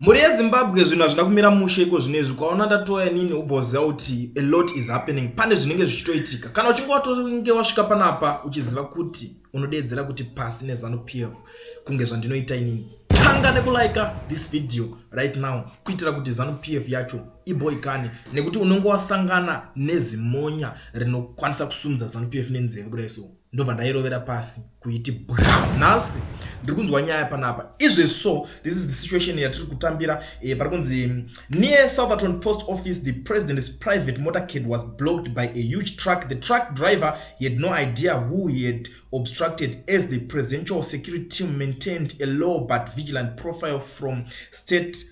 Muri yeZimbabwe zvinhu hazvina kumira mushe iko zvinezvi kwaona ndatoya nini ubvoziva kuti a lot is happening pane zvinenge zvichitoitika kana uchinge watonge wasvika panapa uchiziva kuti unodeedzera kuti pasi neZANU-PF kunge zvandinoita inini tanga nekulaika this video right now kuitira kuti ZANU-PF yacho iboikane nekuti unonge wasangana nezimonya rinokwanisa kusumudza ZANU-PF nenzeve kudai so ndobva ndairovera pasi kuiti nhasi ndiri kunzwa nyaya panapa izvezvo this is the situation yatiri kutambira pari kunzi near Southerton post office the president's private motorcade was blocked by a huge truck. The truck driver, he had no idea who he had obstructed, as the presidential security team maintained a low but vigilant profile from State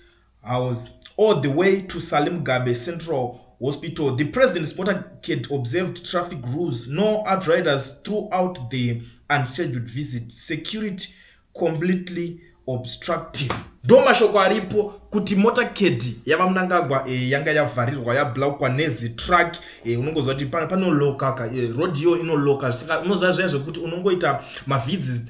House all the way to Salim Gabe Central Hospital. The president's motorcade observed traffic rules, no outriders throughout the unscheduled visit. Security completely obstructive. Ndo mashoko aripo kuti motorcade yava Mnangagwa yanga yavharirwa yablockwa nezi truck unongoziva kuti panoloka road yo inoloka saka unoziva zviya zvekuti unongoita mavhidzi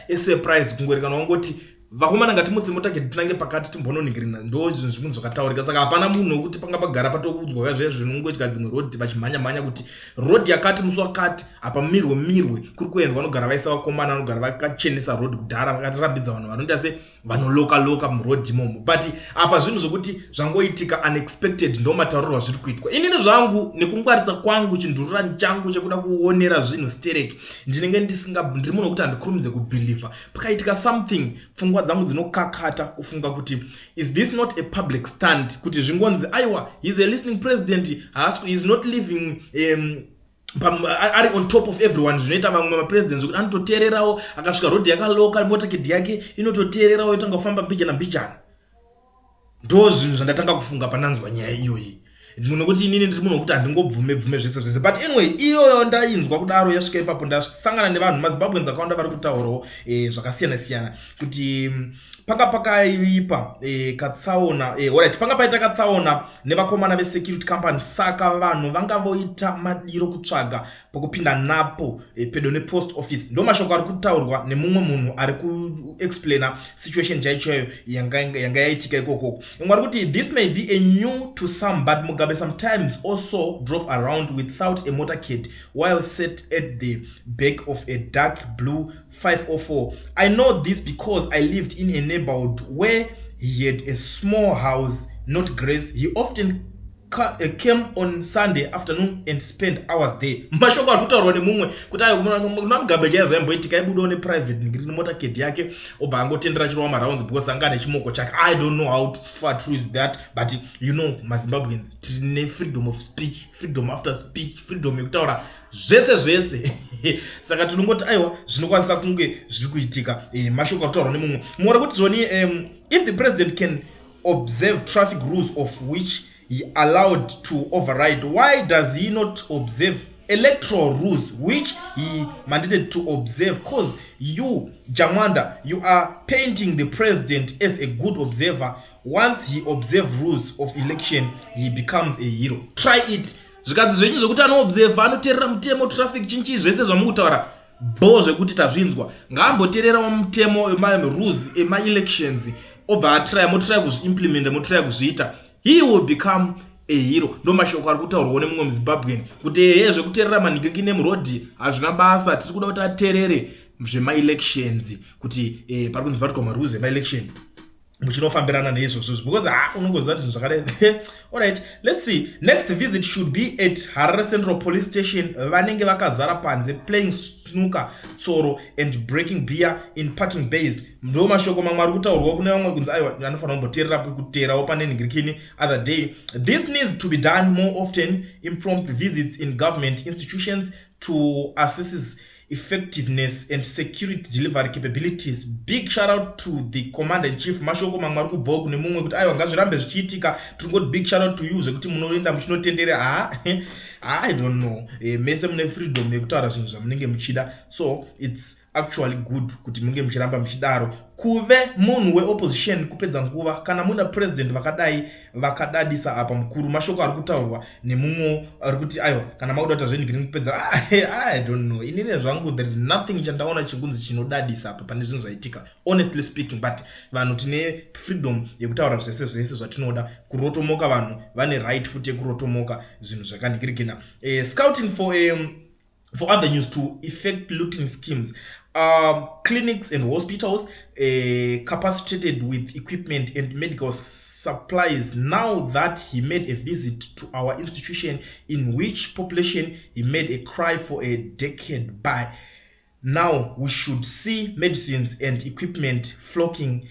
esurprise kungori kana wangoti vakomana ngatimutse motorcade tinange pakati timbononingirina ndo zvinhu zvinhu zvakataurika saka hapana munhu wekuti panga pagara patokuudzwa zviya zvinongoitika dzimwe road vachimhanya kuti road yakati musi wakati apa mirwe kuri kuendwa vanogara vaisa vakomana vanogara vakachenesa road kudhara vakatirambidza vanhu vanoita se vanoloka muroad imomo but apa zvinhu zvokuti zvangoitika unexpected ndo mataurirwa zviri kuitwa inini zvangu nekungwarisa kwangu chindururani changu chekuda kuonera zvinhu stereki ndinenge ndiri munhu wekuti handikurumidze kubhilivha pakaitika something pfungwa dzangu dzinokakata kufunga kuti is this not a public stand kuti zvingonzi aiwa he's a listening president is not living ari on top of everyone zvinoita vamwe mapresidents kuti anototeererawo akasvika road yakaloka motorcade yake inototeererawo yotanga kufamba mbijana ndo zvinhu zvandatanga kufunga pananzwa nyaya iyoyi nekuti inini ndiri munhu wekuti handingobvume zvese but anyway iyoyo ndainzwa kudaro yasvika ipapo ndasangana nevanhu maZimbabweans akawanda vari kutaurawo zvakasiyana kuti panga pakaipa katsaona alright panga paita katsaona nevakomana vesecurity company saka vanhu vanga voita madiro kutsvaga pokupinda napo pedo nepost office ndo mashoko ari kutaurwa nemumwe munhu ari kuexplaina situation chaichoyo yanga yaitika ikoko ingwari kuti this may be a new to some but Mugabe sometimes also drove around without a motorcade while sat at the back of a dark blue 504. I know this because I lived in a neighborhood where he had a small house, not grace. He often came on Sunday afternoon and spent hours there. Mashoko ari kutaurwa nemumwe kuti ayo kuna Mugabe chaizvamboitika ibudawo neprivate ngiri motorcade yake obva angotendera chirova marounds because anga nechimoko chake. I don't know how far true is that, but you know maZimbabweans tine freedom of speech, freedom after speech, freedom yekutaura zvese saka tinongoti aiwa zvinokwanisa kunge zviri kuitika mashoko ari kutaurwa nemumwe mora kuti zvoni if the president can observe traffic rules of which he allowed to override, why does he not observe electoral rules which he mandated to observe? Because you, Jamanda, you are painting the president as a good observer. Once he observes rules of election, he becomes a hero. Try it. Zvikadzi zvenyu zvokuti anoobserva anoteerera mutemo traffic chinchi zvese zvamukutaura bo zvekuti tazvinzwa ngaamboteererawo mutemo rules ema-elections obva atry kuzviimplementa motry kuzviita he will become a hero. Ndo mashoko ari kutaurwa nemumwe muZimbabwean kuti zvekuteerera manhikiki nemurodhi hazvina basa tiri kuda kuti ateerere zvema-elections kuti pari kunzi vatwa marules ema-election muchinofambirana neizvozvo because unongoziva kuti zvinhu zvakadai alright let's see next visit should be at Harare Central Police Station vanenge vakazara panze playing snooker tsoro and breaking beer in parking bays ndo mashoko mamwe ari kutaurwa kune vamwe kunzi aiwa anofanira kumboteererapo kuteerawo pane nhingirikini other day. This needs to be done more often. Impromptu visits in government institutions to assess effectiveness and security delivery capabilities. Big shout out to the commander in chief mashoko mamwe ari kubvawo kune mumwe kuti aiwa ngazvirambe zvichiitika tiri ngoti big shout out to you zvekuti munoenda muchinotendera I don't know, mese mune freedom yekutaura zvinhu zvamunenge muchida, so it's actually good kuti munge muchiramba muchidaro. Kuve munhu weopposition kupedza nguva kana muna president vakadadisa apa mukuru, mashoko ari kutaurwa nemumwe ari kuti aiwa kana makuda kuita zvenhu kupedza I don't know, inini zvangu there is nothing chandaona chikunzi chinodadisa apa pane zvinhu zvaitika honestly speaking, but vanhu tine freedom yekutaura zvese zvatinoda. Kurotomoka vanhu vane right futi yekurotomoka zvinhu zvakanhikirikina. Scouting for avenues to effect looting schemes. Clinics and hospitals capacitated with equipment and medical supplies. Now that he made a visit to our institution, in which population he made a cry for a decade by now, we should see medicines and equipment flocking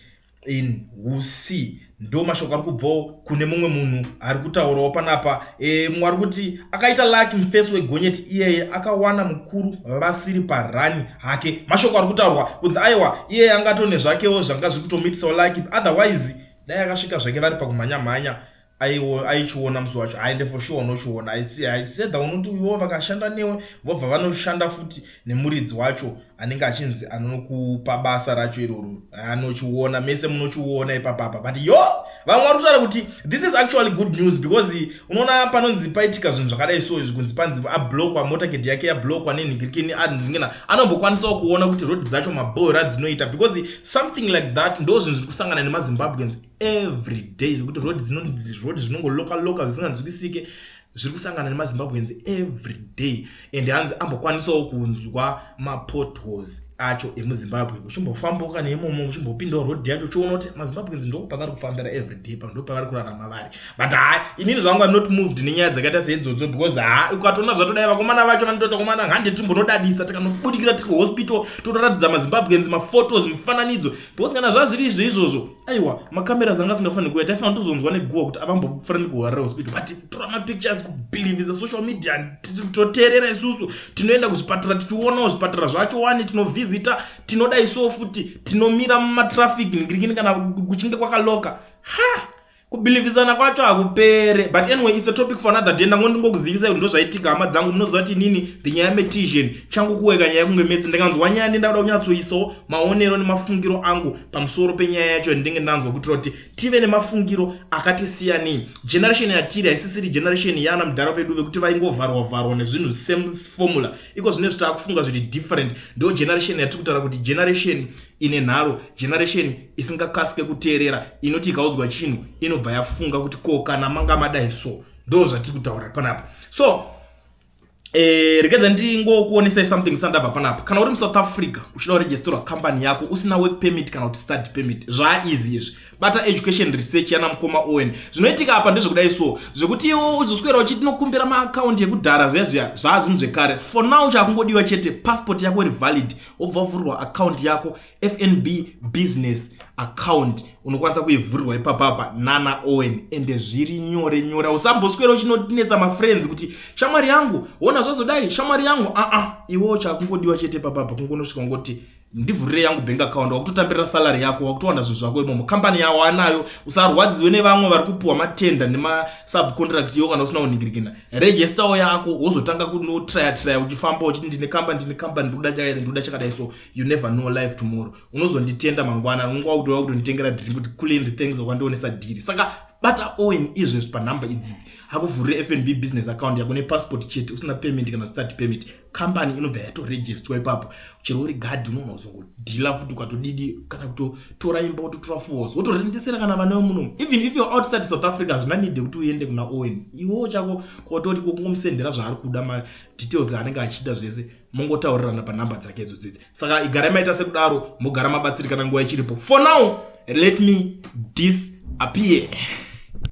in Wusi. Ndo mashoko ari kubvawo kune mumwe munhu ari kutaurawo panapa. Mumwe ari kuti akaita laki mufesi wegonyeti iyeye akawana mukuru vasiri parani hake. Mashoko ari kutaurwa kunzi aiwa iyeye angatone zvakewo zvanga zviri kutomitisawo laki, otherwise dai akasvika zvake vari pakumhanya aichiona musi wacho aende for sure unochiona. Aisedha unoti iwo vakashanda newe vobva vanoshanda futi nemuridzi wacho anenge achinzi anokupa basa racho iroro, anochiona mese munochiona ipapapa. But vamwe vari kutaura kuti this is actually good news, because unoona panonzi paitika zvinhu zvakadai so izvi kunzi panzi ablokwa motorcade yake yablokwa nenhingirikini anombokwanisa kuona kuti road dzacho mabhora dzinoita, because something like that ndo zvinhu zviri kusangana nemazimbabweans every day, zvekuti road dzinongoloka zvisinganzwisike zviri kusangana nemazimbabweans every day. And hanzi ambokwanisawo kunzwa mapotholes acho emuzimbabwe, uchimbofambuka neimomo uchimbopindawo road yacho uchiona kuti mazimbabweans ndo pavari kufambira every day, ndo pavari kurarama vari. But inini zvangu am not moved nenyaya dzakaita seidzodzo, because ukatona zvatodai vakomana vacho vanototi komana ngande timbonodadisa tikanobudikira tiri kuhospital totoratidza mazimbabweans maphotos mifananidzo, because kana zvazviri izvozvo aiwa makamera dzanga asingafaniri kuya taifanira tozonzwa neguwa kuti avambofaniri kuwarira hospital, but tora mapictures kubhilivisa social media toteerera isusu tinoenda kuzvipatara tichionawo zvipatara zvacho wani tinovhizita tinodaiso futi tinomira mumatraffic ngirikini kana kuchinge kwakaloka. Kubhilivisana kwacho hakupere. But anyway, it's a topic for another day. Ndingokuzivisa ndo zvaitika hama dzangu munoziva kuti nini the nyaya yemetision changu kuweka nyaya kunge metsi ndikanzwa nyaya ndinda kunyatsoisawo maonero nemafungiro angu pamusoro penyaya yacho ndinge ndanzwa kuti tive nemafungiro akatisiyanei. Generation yatiri haisisiri generation yana mudhara pedu vekuti vaingovharwa nezvinhu same formula, iko zvine zvitakufunga zviri different. Ndo generation yatiri kutaura kuti generation ine nharo, generation isingakasike kuteerera, inoti ikaudzwa chinhu inobva yafunga kuti ko kana manga madai so. Ndo zvatiri kutaura panapa. So rekedza ndingokuonesai something sandabva panapa. Kana uri muSouth Africa uchida kuregisterwa company yako usina work permit kana kuti study permit, easy izvi. Bata education research yana mukoma Owen. Zvinoitika apa ndezvekudai so zvekuti iwo uzoswera uchiti nokumbira maaccount yekudhara zviya zvinhu zvekare. For now chakungodiwa chete passport yako iri valid, wobva wavhurirwa account yako FNB business account, unokwanisa kuivhurirwa ipapapa Nana Owen, ende zviri nyore. Usamboswera uchinonetsa mafriends kuti shamwari yangu wona zvazodai shamwari yangu iwo chakungodiwa chete papapa kungonosvika ngoti ndivhurire yangu bank account wakutotambirira salary yako wakutowana zvinhu zvako imomo. Company yawo anayo, usarwadziwe nevamwe vari kupuwa matenda nema subcontract iwo kana usina kuningirikina. Register yako wozotanga kunotrya uchifamba uchiti ndine company ndoda chakadai so. You never know life tomorrow. Unozonditenda mangwana ungwa kutowa kutonditengera drink kuti clean things wakandionesa diri. Saka bata Owen izvozvo panhamba idzidzi hakuvhurire FNB business account yako nepassport chete usina payment kana study permit, company inobva yatoregistrwa ipapo. Chero uri gadi unoona uzongodhila futi ukatodidi kana kutotora imba wototora force wotorendesera kana vana vemunomu. Even if you're outside South Africa zvina need kuti uende kuna Owen, iwo chako kototi kungomusendera zvaari kuda ma details anenge achida zvese mongotaurirana panhamba dzake idzodzidzi. Saka igara maita sekudaro mogara mabatsirikana nguva ichiripo. For now let me disappear.